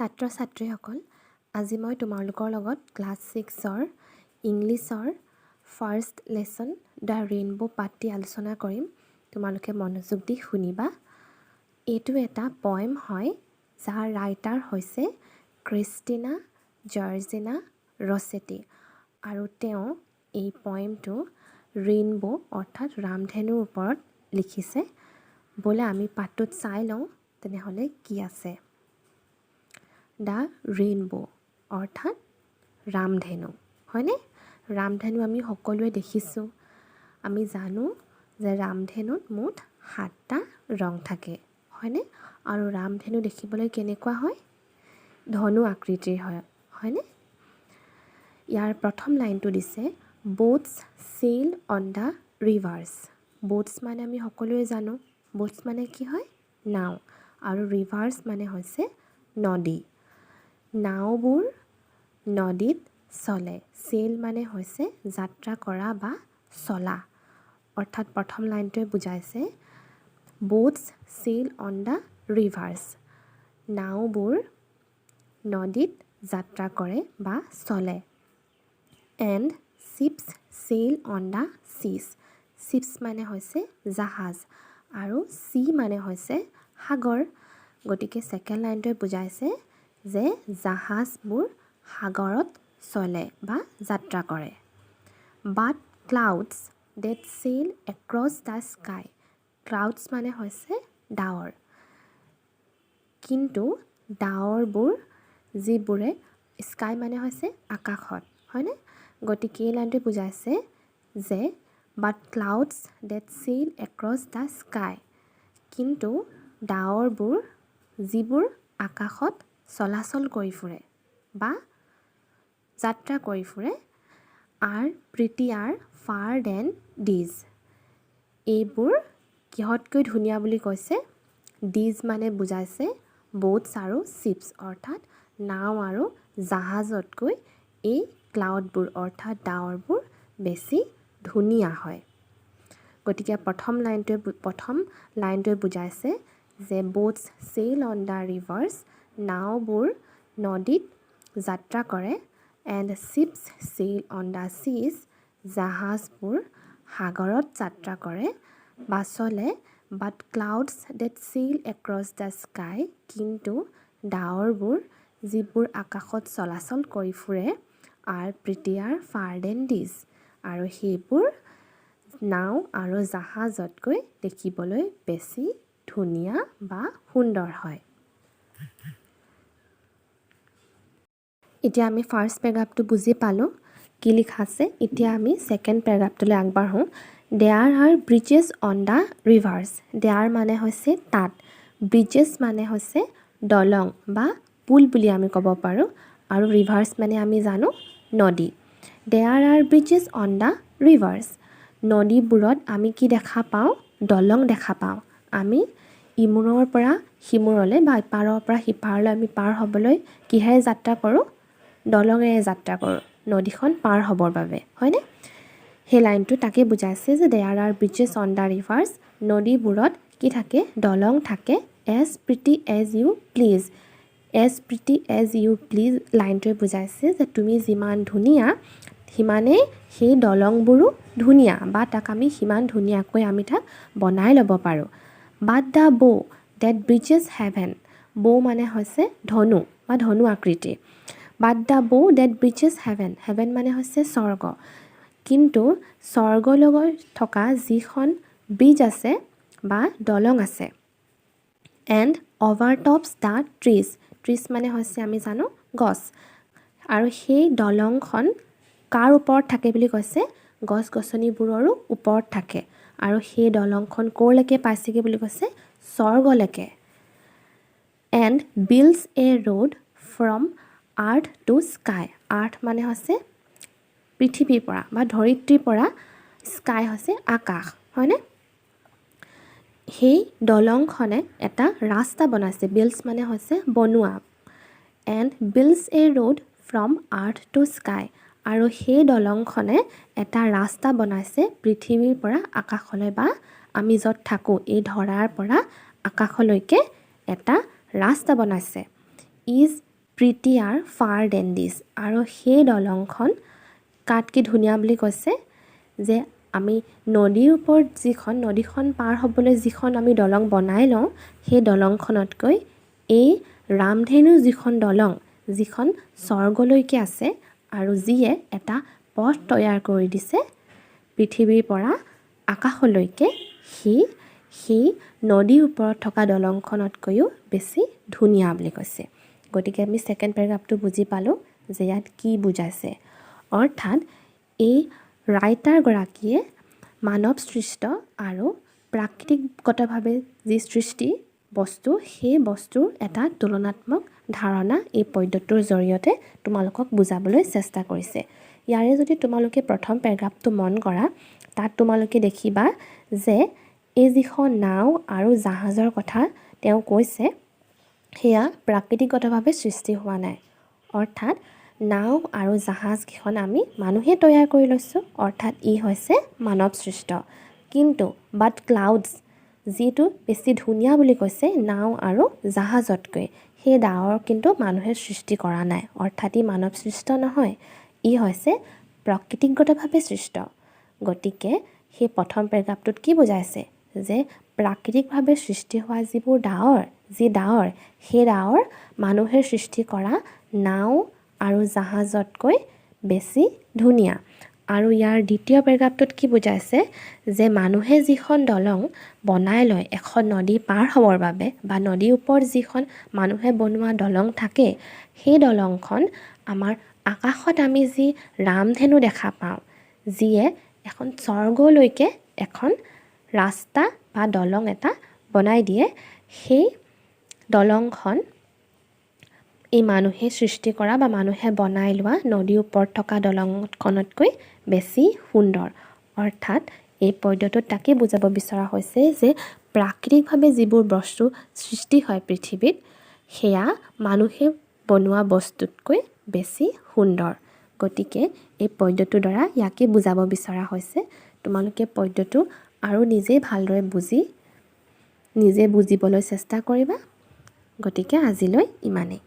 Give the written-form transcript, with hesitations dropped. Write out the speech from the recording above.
ছাত্ৰ-ছাত্ৰীসকল, আজি মই তোমালোকৰ লগত ক্লাছ 6ৰ ইংলিছৰ ফাৰ্ষ্ট লেচন দ্য ৰেইনবো পাঠটি আলোচনা কৰিম। তোমালোকে মনোযোগ দি শুনিবা। এইটো এটা পয়েম হয়, যাৰ ৰাইটাৰ হৈছে ক্ৰিষ্টিনা জৰ্জিনা ৰছেটি, আৰু তেওঁ এই পয়েমটো ৰেইনবো অৰ্থাৎ ৰামধেনুৰ ওপৰত লিখিছে। ব'লা আমি পাঠটোত চাই লওঁ তেনেহ'লে কি আছে। দ্য ৰেইনবো অৰ্থাৎ ৰামধেনু, হয়নে? ৰামধেনু আমি সকলোৱে দেখিছোঁ। আমি জানো যে ৰামধেনুত মুঠ 7টা ৰং থাকে, হয়নে? আৰু ৰামধেনু দেখিবলৈ কেনেকুৱা হয়? ধনু আকৃতিৰ হয়, হয়নে? ইয়াৰ প্ৰথম লাইনটো দিছে boats sail on the rivers. boats মানে আমি সকলোৱে জানো, boats মানে কি হয়? নাও, আৰু rivers মানে হৈছে নদী। নাওবোৰ নদীত চলে। চেইল মানে হৈছে যাত্ৰা কৰা বা চলা, অৰ্থাৎ প্ৰথম লাইনটোৱে বুজাইছে boats sail on the rivers. নাওবোৰ নদীত যাত্ৰা কৰে বা চলে। and ships sail on the seas. ships মানে হৈছে জাহাজ, আৰু sea মানে হৈছে সাগৰ। গতিকে ছেকেণ্ড লাইনটোৱে বুজাইছে যে জাহাজবোৰ সাগৰত চলে বা যাত্ৰা কৰে। But clouds that sail across the sky. clouds মানে হৈছে ডাৱৰ, কিন্তু ডাৱৰবোৰ যিবোৰে স্কাই মানে হৈছে আকাশত, হয়নে? গতিকে এই লাইনটোৱে বুজাইছে যে but clouds that sail across the sky, কিন্তু ডাৱৰবোৰ যিবোৰ আকাশত চলাচল কৰি ফুৰে বা যাত্ৰা কৰি ফুৰে are prettier far than these. এইবোৰ কিহতকৈ ধুনীয়া বুলি কৈছে? these মানে বুজাইছে boats আৰু ships অৰ্থাৎ নাও আৰু জাহাজতকৈ এই ক্লাউডবোৰ অৰ্থাৎ ডাৱৰবোৰ বেছি ধুনীয়া হয়। গতিকে প্ৰথম লাইনটোৱে বুজাইছে যে boats sail on the rivers, নাওবোৰ নদীত যাত্ৰা কৰে, and ships sail on the seas, জাহাজবোৰ সাগৰত যাত্ৰা কৰে বা চলে। but clouds that sail across the sky, কিন্তু ডাৱৰবোৰ যিবোৰ আকাশত চলাচল কৰি ফুৰে are prettier far than these, আৰু সেইবোৰ নাও আৰু জাহাজতকৈ দেখিবলৈ বেছি ধুনীয়া বা সুন্দৰ হয়। এতিয়া আমি ফাৰ্ষ্ট পেৰাগ্ৰাফটো বুজি পালোঁ কি লিখা আছে। এতিয়া আমি ছেকেণ্ড পেৰাগ্ৰাফটোলৈ আগবাঢ়োঁ। There are bridges on the rivers. There মানে হৈছে তাত, bridges মানে হৈছে দলং বা পুল বুলি আমি ক'ব পাৰোঁ, আৰু rivers মানে আমি জানো নদী। There are bridges on the rivers. নদীবোৰত আমি কি দেখা পাওঁ? দলং দেখা পাওঁ। আমি ইমূৰৰ পৰা সিমূৰলৈ বা ইপাৰৰ পৰা সিপাৰলৈ আমি পাৰ হ'বলৈ কিহেৰে যাত্ৰা কৰোঁ? দলঙেৰে যাত্ৰা কৰোঁ, নদীখন পাৰ হ'বৰ বাবে, হয়নে? সেই লাইনটো তাকে বুজাইছে যে there are bridges on the rivers. নদীবোৰত কি থাকে? দলং থাকে। as pretty as you please. as pretty as you please লাইনটোৱে বুজাইছে যে তুমি যিমান ধুনীয়া সিমানেই সেই দলংবোৰো ধুনীয়া, বা তাক আমি সিমান ধুনীয়াকৈ আমি তাক বনাই ল'ব পাৰোঁ। but the bow that bridges heaven. bow মানে হৈছে ধনু বা ধনু আকৃতি। but the bow that bridges heaven. heaven মানে হৈছে স্বৰ্গ, কিন্তু স্বৰ্গলৈ থকা যিখন ব্ৰিজ আছে বা দলং আছে and overtops the trees. trees মানে হৈছে আমি জানো গছ, আৰু সেই দলংখন কাৰ ওপৰত থাকে বুলি কৈছে? গছ গছনিবোৰৰো ওপৰত থাকে, আৰু সেই দলংখন ক'লৈকে পাইছেগৈ বুলি কৈছে? স্বৰ্গলৈকে। and builds a road from earth to sky. earth মানে হৈছে পৃথিৱীৰ পৰা বা ধৰিত্ৰীৰ পৰা, sky হৈছে আকাশ, হয়নে? সেই দলংখনে এটা ৰাস্তা বনাইছে। builds মানে হৈছে বনোৱা, and builds a road from earth to sky, আৰু সেই দলংখনে এটা ৰাস্তা বনাইছে পৃথিৱীৰ পৰা আকাশলৈ, বা আমি য'ত থাকোঁ এই ধৰাৰ পৰা আকাশলৈকে এটা ৰাস্তা বনাইছে। is প্ৰিটিয়াৰ ফাৰ দেন দিছ। আৰু সেই দলংখন কাত কি ধুনীয়া বুলি কৈছে যে আমি নদীৰ ওপৰত যিখন নদীখন পাৰ হ'বলৈ যিখন আমি দলং বনাই লওঁ সেই দলংখনতকৈ এই ৰামধেনু যিখন দলং যিখন স্বৰ্গলৈকে আছে আৰু যিয়ে এটা পথ তৈয়াৰ কৰি দিছে পৃথিৱীৰ পৰা আকাশলৈকে, সেই নদীৰ ওপৰত থকা দলংখনতকৈও বেছি ধুনীয়া বুলি কৈছে। গতিকে আমি ছেকেণ্ড পেৰাগ্ৰাফটো বুজি পালোঁ যে ইয়াত কি বুজাইছে। অৰ্থাৎ এই ৰাইটাৰগৰাকীয়ে মানৱ সৃষ্ট আৰু প্ৰাকৃতিকগতভাৱে যি সৃষ্টি বস্তু সেই বস্তুৰ এটা তুলনাত্মক ধাৰণা এই পদ্যটোৰ জৰিয়তে তোমালোকক বুজাবলৈ চেষ্টা কৰিছে। ইয়াৰে যদি তোমালোকে প্ৰথম পেৰাগ্ৰাফটো মন কৰা তাত তোমালোকে দেখিবা যে এই যিখন নাও আৰু জাহাজৰ কথা তেওঁ কৈছে সেয়া প্ৰাকৃতিকগতভাৱে সৃষ্টি হোৱা নাই। অৰ্থাৎ নাও আৰু জাহাজকেইখন আমি মানুহে তৈয়াৰ কৰি লৈছোঁ, অৰ্থাৎ ই হৈছে মানৱ সৃষ্ট। কিন্তু বাট ক্লাউডছ যিটো বেছি ধুনীয়া বুলি কৈছে নাও আৰু জাহাজতকৈ, সেই ডাৱৰ কিন্তু মানুহে সৃষ্টি কৰা নাই, অৰ্থাৎ ই মানৱ সৃষ্ট নহয়, ই হৈছে প্ৰাকৃতিকগতভাৱে সৃষ্ট। গতিকে সেই প্ৰথম পেৰাগ্ৰাফটোত কি বুজাইছে যে প্ৰাকৃতিকভাৱে সৃষ্টি হোৱা যিবোৰ ডাৱৰ সেই ডাৱৰ মানুহে সৃষ্টি কৰা নাও আৰু জাহাজতকৈ বেছি ধুনীয়া। আৰু ইয়াৰ দ্বিতীয় পেৰাগ্ৰাফটোত কি বুজাইছে যে মানুহে যিখন দলং বনাই লয় এখন নদী পাৰ হ'বৰ বাবে বা নদীৰ ওপৰত যিখন মানুহে বনোৱা দলং থাকে সেই দলংখন আমাৰ আকাশত আমি যি ৰামধেনু দেখা পাওঁ যিয়ে এখন স্বৰ্গলৈকে এখন ৰাস্তা বা দলং এটা বনাই দিয়ে, সেই দলংখন এই মানুহে সৃষ্টি কৰা বা মানুহে বনাই লোৱা নদীৰ ওপৰত থকা দলংখনতকৈ বেছি সুন্দৰ। অৰ্থাৎ এই পদ্যটোত তাকে বুজাব বিচৰা হৈছে যে প্ৰাকৃতিকভাৱে যিবোৰ বস্তু সৃষ্টি হয় পৃথিৱীত সেয়া মানুহে বনোৱা বস্তুতকৈ বেছি সুন্দৰ। গতিকে এই পদ্যটোৰ দ্বাৰা ইয়াকে বুজাব বিচৰা হৈছে। তোমালোকে পদ্যটো আৰু নিজেই ভালদৰে নিজে বুজিবলৈ চেষ্টা কৰিবা। গতিকে আজিলৈ ইমানেই।